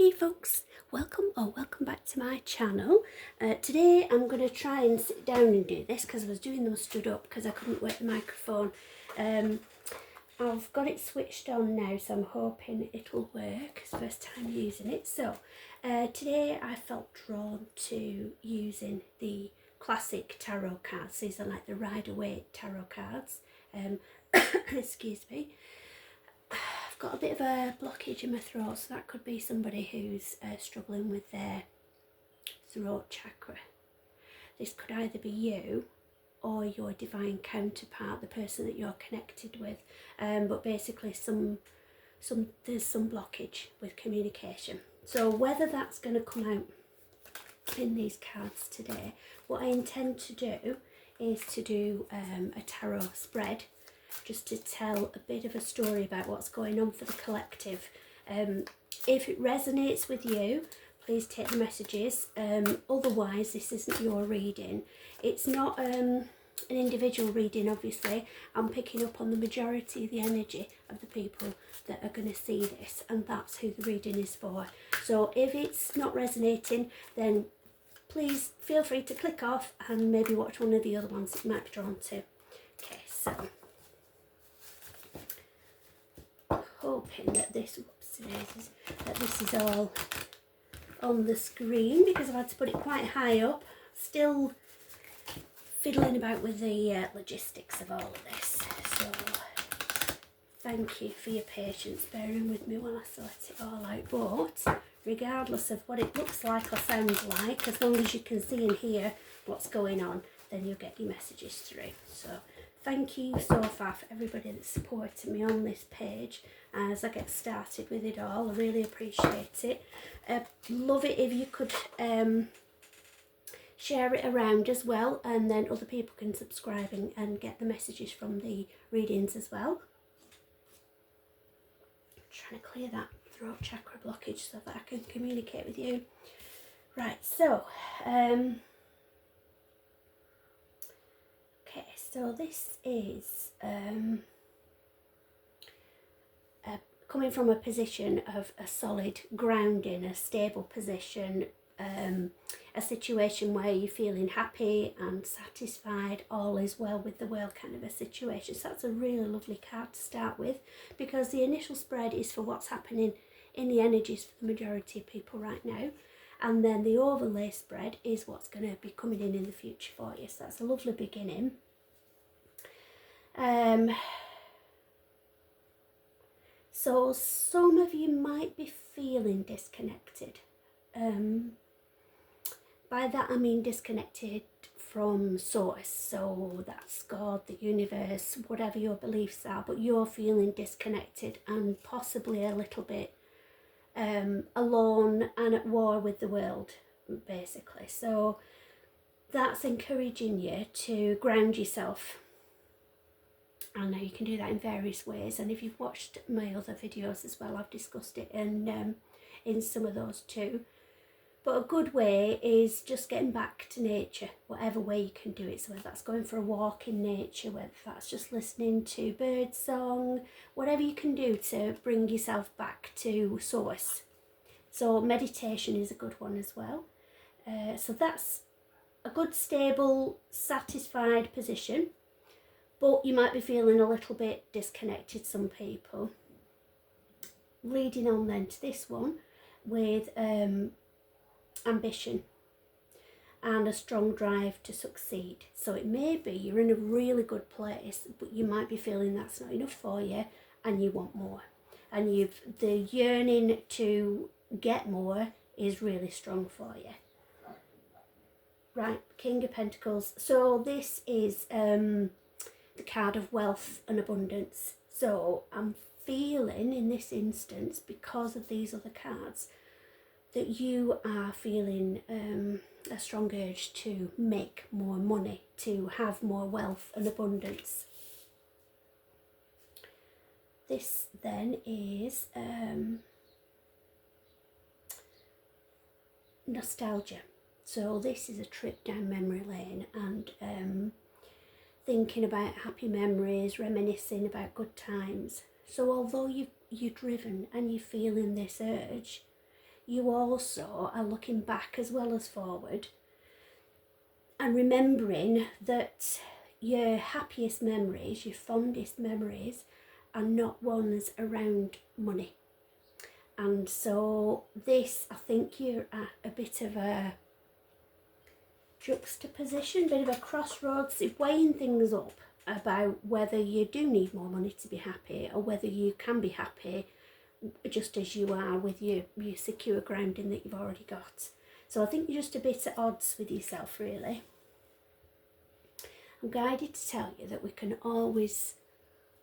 Hey folks, welcome back to my channel. Today I'm going to try and sit down and do this because I was doing them stood up because I couldn't work the microphone. I've got it switched on now, so I'm hoping it'll work. It's the first time using it. So today I felt drawn to using the classic tarot cards. These are like the Rider-Waite tarot cards. Excuse me. I've got a bit of a blockage in my throat, so that could be somebody who's struggling with their throat chakra. This could either be you or your divine counterpart, the person that you're connected with, but basically there's some blockage with communication. So whether that's going to come out in these cards today, what I intend to do is to do a tarot spread, just to tell a bit of a story about what's going on for the collective. If it resonates with you, please take the messages. Otherwise, this isn't your reading. It's not an individual reading, obviously. I'm picking up on the majority of the energy of the people that are going to see this, and that's who the reading is for. So if it's not resonating, then please feel free to click off and maybe watch one of the other ones that you might be drawn to. Okay, so hoping that this is all on the screen because I've had to put it quite high up. Still fiddling about with the logistics of all of this, so thank you for your patience bearing with me while I sort it all out. But regardless of what it looks like or sounds like, as long as you can see and hear what's going on, then you'll get your messages through. So thank you so far for everybody that's supported me on this page as I get started with it all. I really appreciate it. Love it if you could share it around as well, and then other people can subscribe and get the messages from the readings as well. I'm trying to clear that throat chakra blockage so that I can communicate with you. Right, so okay, so this is coming from a position of a solid grounding, a stable position, a situation where you're feeling happy and satisfied, all is well with the world kind of a situation. So that's a really lovely card to start with, because the initial spread is for what's happening in the energies for the majority of people right now, and then the overlay spread is what's going to be coming in the future for you. So that's a lovely beginning. So some of you might be feeling disconnected. By that I mean disconnected from source, so that's God, the universe, whatever your beliefs are, but you're feeling disconnected and possibly a little bit alone and at war with the world, basically. So that's encouraging you to ground yourself. I know you can do that in various ways, and if you've watched my other videos as well, I've discussed it in some of those too. But a good way is just getting back to nature, whatever way you can do it. So whether that's going for a walk in nature, whether that's just listening to bird song, whatever you can do to bring yourself back to source. So meditation is a good one as well. So that's a good, stable, satisfied position. But you might be feeling a little bit disconnected, some people. Leading on then to this one with ambition and a strong drive to succeed. So it may be you're in a really good place, but you might be feeling that's not enough for you and you want more. And the yearning to get more is really strong for you. Right, King of Pentacles. So this is the card of wealth and abundance. So I'm feeling in this instance, because of these other cards, that you are feeling a strong urge to make more money, to have more wealth and abundance. This then is nostalgia. So this is a trip down memory lane and thinking about happy memories, reminiscing about good times. So although you're driven and you're feeling this urge, you also are looking back as well as forward and remembering that your happiest memories, your fondest memories, are not ones around money. And so this, I think you're at a bit of a juxtaposition, bit of a crossroads, weighing things up about whether you do need more money to be happy or whether you can be happy just as you are with your secure grounding that you've already got. So I think you're just a bit at odds with yourself, really. I'm guided to tell you that we can always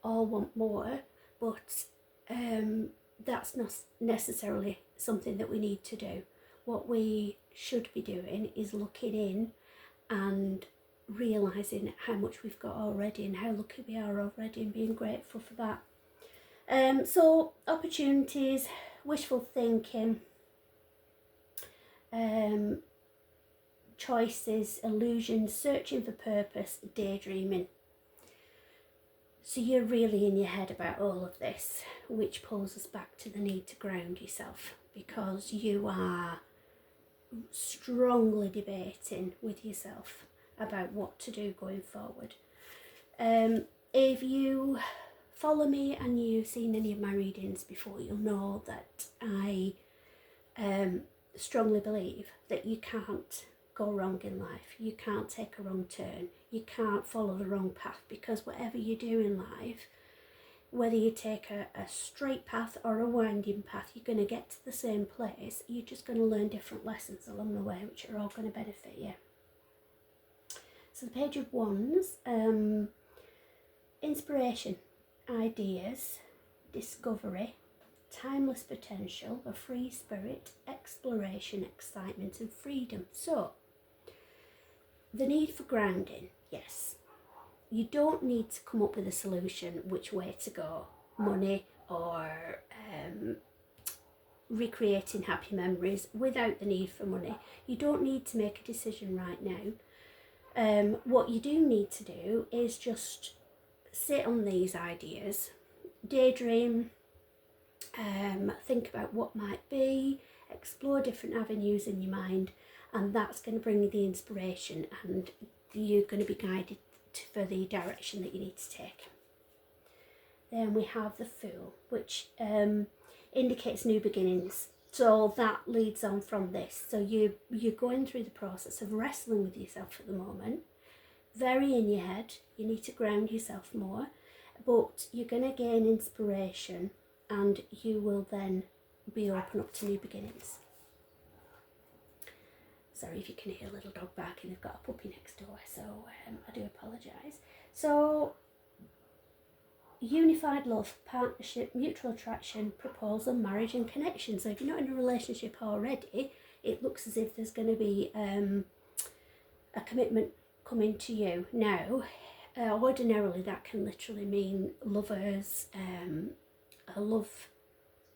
all want more, but that's not necessarily something that we need to do. What we should be doing is looking in and realising how much we've got already and how lucky we are already and being grateful for that. So opportunities, wishful thinking, choices, illusions, searching for purpose, daydreaming. So you're really in your head about all of this, which pulls us back to the need to ground yourself, because you are strongly debating with yourself about what to do going forward. If you follow me and you've seen any of my readings before, you'll know that I strongly believe that you can't go wrong in life. You can't take a wrong turn. You can't follow the wrong path, because whatever you do in life, whether you take a straight path or a winding path, you're going to get to the same place. You're just going to learn different lessons along the way, which are all going to benefit you. So the Page of Wands, inspiration, ideas, discovery, timeless potential, a free spirit, exploration, excitement and freedom. So the need for grounding, yes. You don't need to come up with a solution which way to go, money or recreating happy memories without the need for money. You don't need to make a decision right now. What you do need to do is just sit on these ideas, daydream, think about what might be, explore different avenues in your mind, and that's going to bring you the inspiration, and you're going to be guided for the direction that you need to take. Then we have the Fool, which indicates new beginnings. So that leads on from this. So you're going through the process of wrestling with yourself at the moment, very in your head. You need to ground yourself more, but you're going to gain inspiration and you will then be open up to new beginnings. Sorry if you can hear a little dog barking, they've got a puppy next door, so I do apologise. So, unified love, partnership, mutual attraction, proposal, marriage and connection. So if you're not in a relationship already, it looks as if there's going to be a commitment coming to you. Now, ordinarily that can literally mean lovers, a love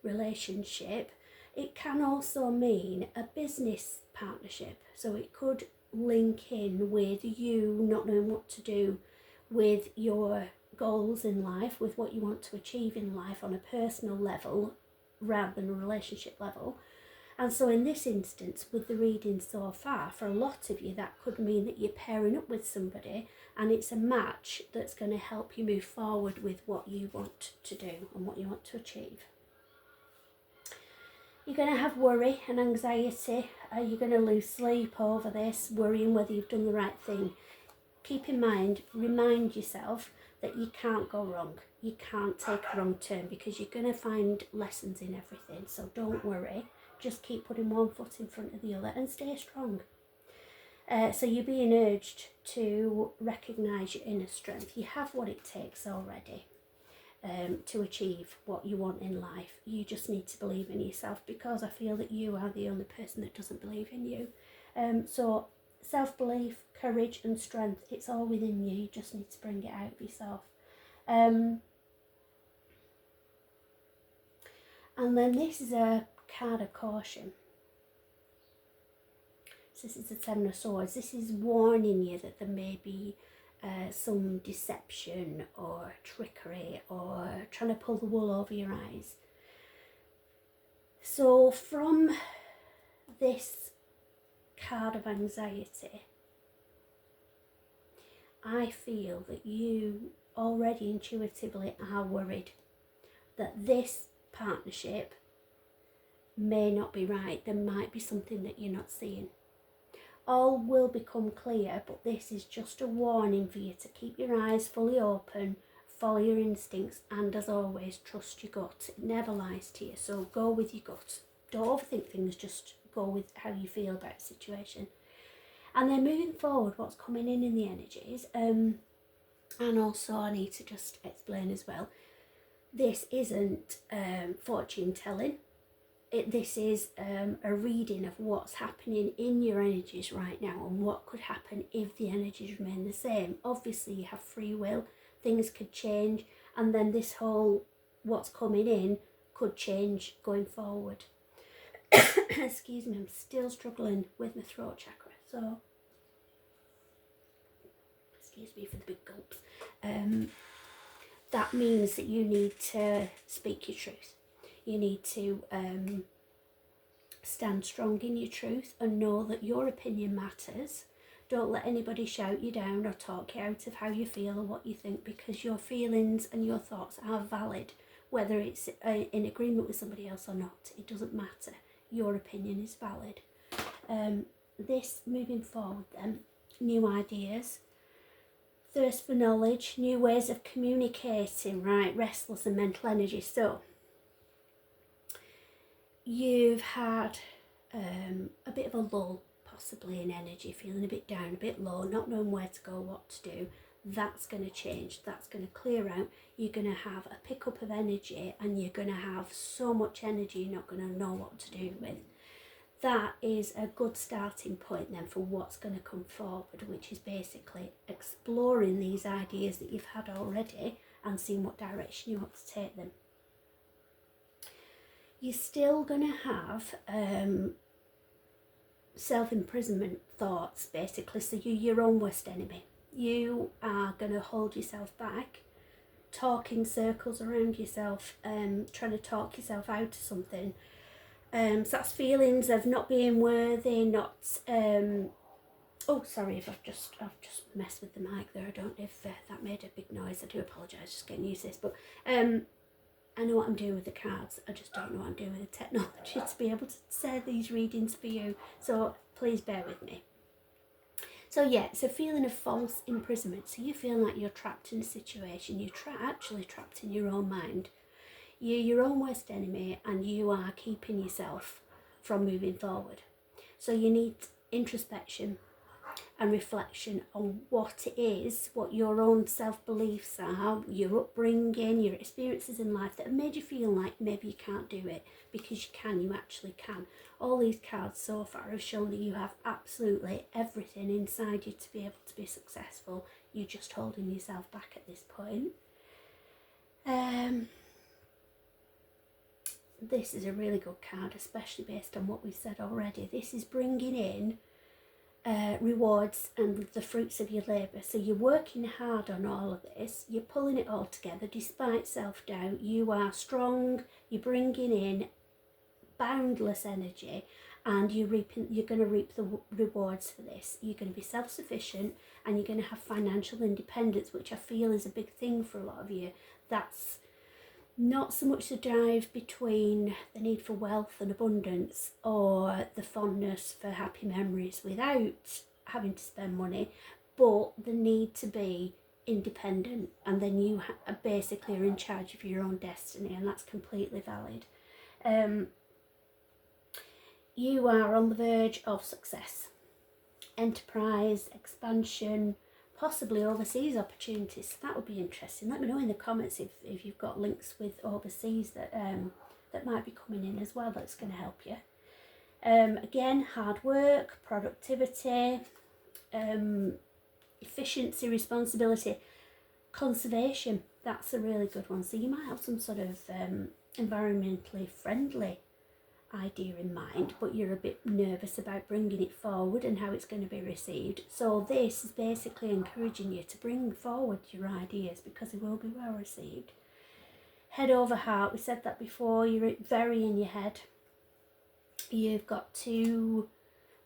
relationship. It can also mean a business partnership. So it could link in with you not knowing what to do with your goals in life, with what you want to achieve in life on a personal level rather than a relationship level. And so in this instance, with the reading so far, for a lot of you, that could mean that you're pairing up with somebody and it's a match that's going to help you move forward with what you want to do and what you want to achieve. You're going to have worry and anxiety. You're going to lose sleep over this, worrying whether you've done the right thing. Keep in mind, remind yourself that you can't go wrong. You can't take a wrong turn, because you're going to find lessons in everything. So don't worry. Just keep putting one foot in front of the other and stay strong. So you're being urged to recognise your inner strength. You have what it takes already. To achieve what you want in life. You just need to believe in yourself, because I feel that you are the only person that doesn't believe in you. So self-belief, courage and strength, it's all within you. You just need to bring it out of yourself. And then this is a card of caution. So this is the Seven of Swords. This is warning you that there may be some deception or trickery or trying to pull the wool over your eyes. So from this card of anxiety, I feel that you already intuitively are worried that this partnership may not be right. There might be something that you're not seeing. All will become clear, but this is just a warning for you to keep your eyes fully open, follow your instincts, and as always, trust your gut. It never lies to you, so go with your gut. Don't overthink things, just go with how you feel about the situation. And then moving forward, what's coming in the energies, and also I need to just explain as well, this isn't fortune telling. This is a reading of what's happening in your energies right now and what could happen if the energies remain the same. Obviously, you have free will, things could change, and then this whole what's coming in could change going forward. Excuse me, I'm still struggling with my throat chakra, so excuse me for the big gulps. That means that you need to speak your truth. You need to stand strong in your truth and know that your opinion matters. Don't let anybody shout you down or talk you out of how you feel or what you think, because your feelings and your thoughts are valid, whether it's in agreement with somebody else or not. It doesn't matter. Your opinion is valid. This moving forward then, new ideas, thirst for knowledge, new ways of communicating, right? Restless and mental energy. So you've had a bit of a lull, possibly in energy, feeling a bit down, a bit low, not knowing where to go, what to do. That's going to change, that's going to clear out. You're going to have a pickup of energy, and you're going to have so much energy you're not going to know what to do with. That is a good starting point then for what's going to come forward, which is basically exploring these ideas that you've had already and seeing what direction you want to take them. You're still going to have self-imprisonment thoughts, basically, so you're your own worst enemy. You are going to hold yourself back, talk in circles around yourself, trying to talk yourself out of something. So that's feelings of not being worthy, not oh sorry if I've just messed with the mic there. I don't know if that made a big noise. I do apologise, just getting used to this, but I know what I'm doing with the cards. I just don't know what I'm doing with the technology to be able to say these readings for you, so please bear with me. So yeah, it's a feeling of false imprisonment. So you feel like you're trapped in a situation. You're actually trapped in your own mind. You're your own worst enemy, and you are keeping yourself from moving forward. So you need introspection and reflection on what it is, what your own self-beliefs are, your upbringing, your experiences in life that have made you feel like maybe you can't do it, because you actually can. All these cards so far have shown that you have absolutely everything inside you to be able to be successful. You're just holding yourself back at this point. This is a really good card, especially based on what we've said already. This is bringing in rewards and the fruits of your labour. So you're working hard on all of this, you're pulling it all together despite self-doubt. You are strong, you're bringing in boundless energy, and you're going to reap the rewards for this. You're going to be self-sufficient, and you're going to have financial independence, which I feel is a big thing for a lot of you. That's not so much the drive between the need for wealth and abundance, or the fondness for happy memories without having to spend money, but the need to be independent, and then you basically are in charge of your own destiny, and that's completely valid. You are on the verge of success, enterprise, expansion, possibly overseas opportunities. So that would be interesting. Let me know in the comments if you've got links with overseas that that might be coming in as well, that's going to help you. Again, hard work, productivity, efficiency, responsibility, conservation. That's a really good one. So you might have some sort of environmentally friendly idea in mind, but you're a bit nervous about bringing it forward and how it's going to be received. So this is basically encouraging you to bring forward your ideas, because they will be well received. Head over heart, we said that before. You're very in your head, you've got to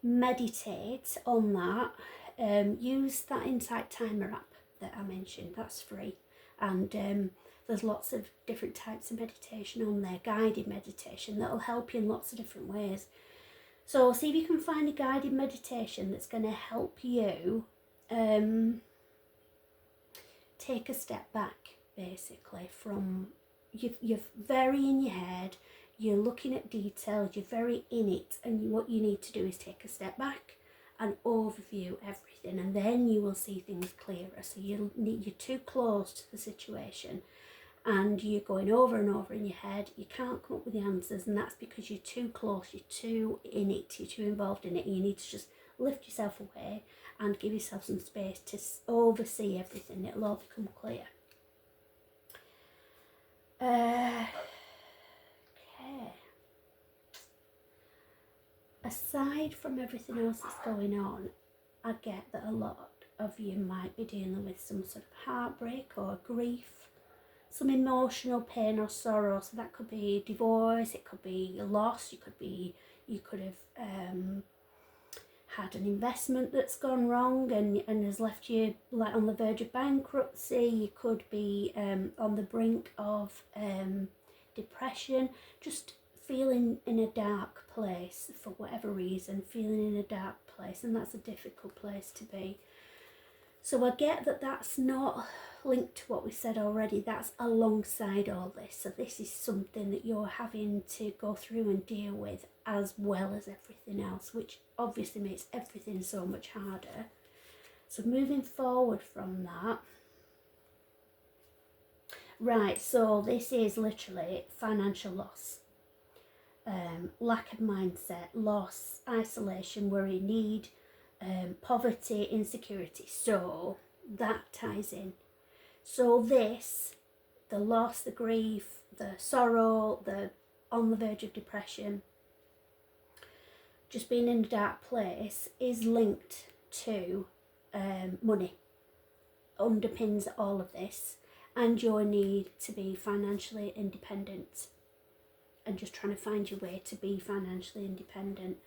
meditate on that. Use that Insight Timer app that I mentioned, that's free, and there's lots of different types of meditation on there, guided meditation that'll help you in lots of different ways. So see if you can find a guided meditation that's going to help you take a step back, basically, from you're very in your head, you're looking at details, you're very in it, and what you need to do is take a step back and overview everything, and then you will see things clearer. So you're too close to the situation and you're going over and over in your head, you can't come up with the answers, and that's because you're too close, you're too in it, you're too involved in it, and you need to just lift yourself away and give yourself some space to oversee everything. It'll all become clear. Okay. Aside from everything else that's going on, I get that a lot of you might be dealing with some sort of heartbreak or grief, some emotional pain or sorrow. So that could be divorce, it could be loss, you could have had an investment that's gone wrong and has left you like on the verge of bankruptcy. You could be on the brink of depression, just feeling in a dark place for whatever reason, feeling in a dark place, and that's a difficult place to be. So I get that that's not linked to what we said already, that's alongside all this. So this is something that you're having to go through and deal with as well as everything else, which obviously makes everything so much harder. So moving forward from that, right, so this is literally financial loss, lack of mindset, loss, isolation, worry, need, poverty, insecurity. So that ties in. So this, the loss, the grief, the sorrow, the on the verge of depression, just being in a dark place, is linked to money, underpins all of this, and your need to be financially independent and just trying to find your way to be financially independent.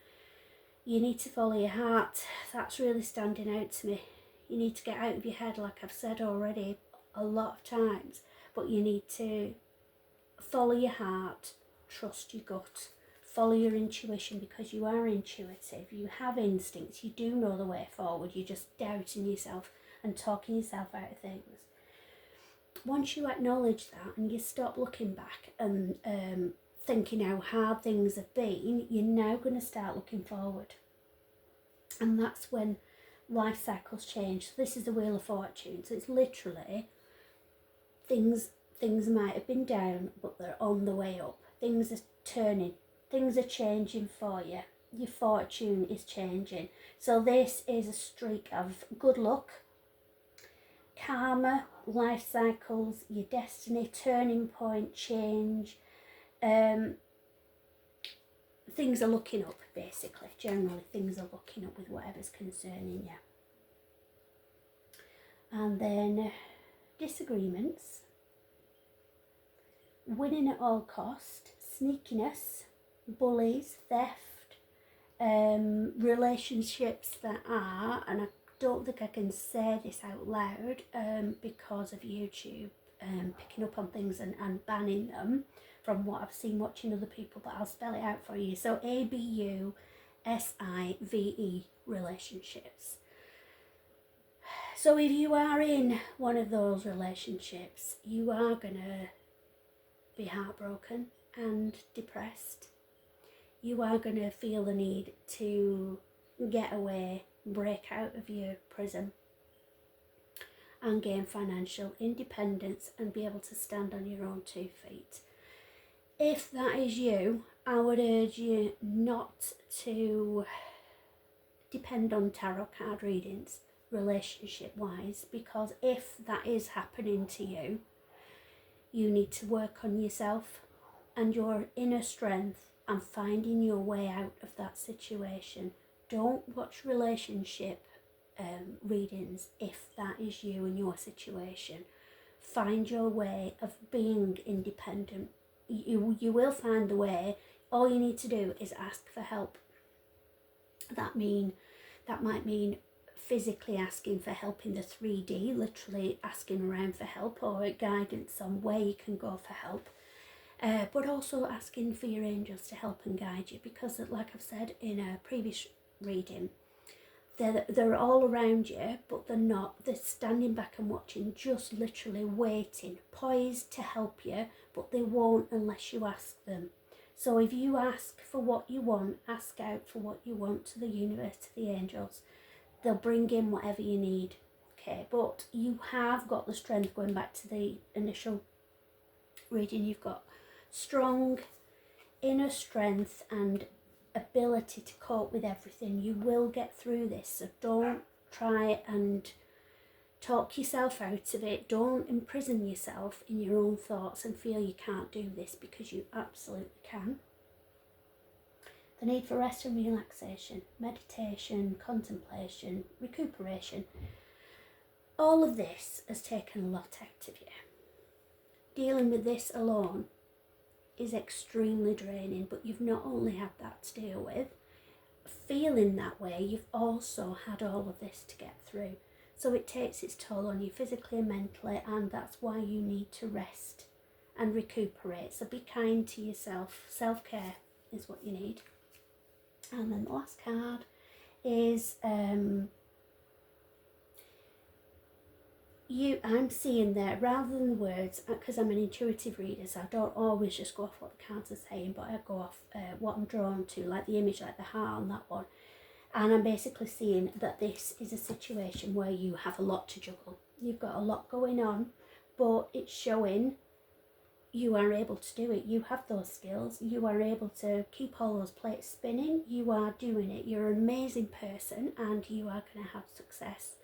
You need to follow your heart. That's really standing out to me. You need to get out of your head, like I've said already a lot of times, but you need to follow your heart, trust your gut, follow your intuition, because you are intuitive, you have instincts, you do know the way forward, you're just doubting yourself and talking yourself out of things. Once you acknowledge that and you stop looking back and thinking how hard things have been, you're now going to start looking forward, and that's when life cycles change. So this is the Wheel of Fortune, so it's literally things might have been down, but they're on the way up. Things are turning, things are changing for you. Your fortune is changing. So this is a streak of good luck, karma, life cycles, your destiny, turning point, change. Things are looking up, basically. Generally, things are looking up with whatever's concerning you. And then disagreements, winning at all cost, sneakiness, bullies, theft, relationships that are, and I don't think I can say this out loud because of YouTube picking up on things and banning them from what I've seen watching other people, but I'll spell it out for you. So ABUSIVE relationships. So if you are in one of those relationships, you are going to be heartbroken and depressed. You are going to feel the need to get away, break out of your prison and gain financial independence and be able to stand on your own 2 feet. If that is you, I would urge you not to depend on tarot card readings relationship wise, because if that is happening to you, you need to work on yourself and your inner strength and finding your way out of that situation. Don't watch relationship readings if that is you and your situation. Find your way of being independent. You will find the way. all you need to do is ask for help. That might mean physically asking for help in the 3D, literally asking around for help, or guidance on where you can go for help. But also asking for your angels to help and guide you, because like I've said in a previous reading, they're all around you, but they're standing back and watching, just literally waiting, poised to help you, but they won't unless you ask them. So if you ask for what you want, ask out for what you want to the universe, to the angels, they'll bring in whatever you need. Okay, but you have got the strength, going back to the initial reading, you've got strong inner strength and ability to cope with everything. You will get through this, so don't try and talk yourself out of it. Don't imprison yourself in your own thoughts and feel you can't do this, because you absolutely can. The need for rest and relaxation, meditation, contemplation, recuperation, all of this has taken a lot out of you. Dealing with this alone is extremely draining, but you've not only had that to deal with, feeling that way, you've also had all of this to get through. So it takes its toll on you physically and mentally, and that's why you need to rest and recuperate. So be kind to yourself. Self-care is what you need. And then the last card is I'm seeing there, rather than the words, because I'm an intuitive reader, so I don't always just go off what the cards are saying, but I go off what I'm drawn to, like the image, like the heart on that one. And I'm basically seeing that this is a situation where you have a lot to juggle. You've got a lot going on, but it's showing you are able to do it. You have those skills. You are able to keep all those plates spinning. You are doing it. You're an amazing person, and you are going to have success,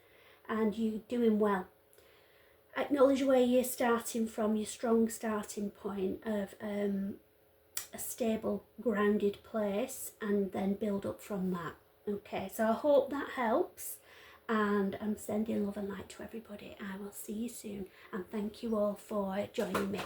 and you're doing well. Acknowledge where you're starting from, your strong starting point of a stable, grounded place, and then build up from that. Okay, so I hope that helps, and I'm sending love and light to everybody. I will see you soon, and thank you all for joining me.